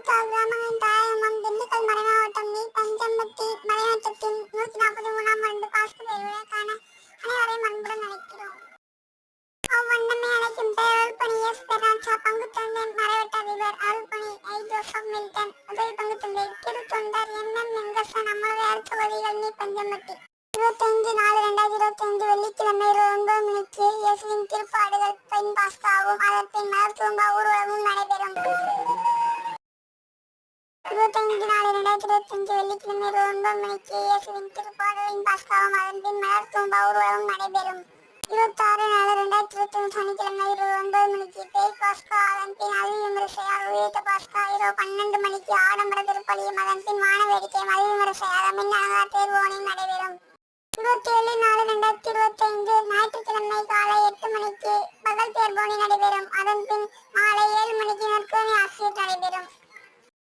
கிராமங்களின் தாயகமாம் திண்டுக்கல் மறைமாவட்டம் நீ பஞ்சம்பட்டி மலைநாட்டத்தின் 143ஆம் ஆண்டு பாஸ்கு பெருவிழாக்கான அனைவரையும் அன்புடன் அழைக்கிறோம். அவ்வண்ணமே அழைக்கும் பெயர் அருள்பணி எஸ் பெர்னாட்சா, பங்கு தந்தை மறைவட்ட அதிபர் அருள்பணி ஐ ஜோசப் மில்டன், உதவி பங்கு தந்தை திருத்தொண்டர் என் வெங்கசன். நம்மளுடைய அடுத்த பகுதிகள் நீ பஞ்சம்பட்டி 25/4/2025 வெள்ளிக்கிழமை 9 மணிக்கு இயேசுவின் திருப்பாடுகள் பெண் பாஸ்காவும் அதற்பின் மலர் தூம்பா ஊர்வலமும் நடைபெறும். 25/4/2025 வெள்ளிக்கிழமை 9 மணிக்கு இயேசுவின் திருப்பாடுகளின் பாஸ்காவும் அதன்பின் மலர் தூம்பா ஊர்வலமும் நடைபெறும். 26/4/2025 சனிக்கிழமை 9 மணிக்கு பேய் பாஸ்கா, அதன்பின் அதிவிமரிசையால் உயிர்த்த பாஸ்கா. இரவு 12 மணிக்கு ஆடம்பர திருப்பலியும் அதன்பின் வான வேடிக்கையும் அதிவிமரிசையாக மின்னலங்கார தேர்வோனியும் நடைபெறும். 27/4/2025 ஞாயிற்றுக்கிழமை காலை 8 மணிக்கு பகல் தேர்வோனி நடைபெறும். அதன்பின் மாலை 7 மணிக்கு நற்கருணை ஆசிரியர் நடைபெறும்.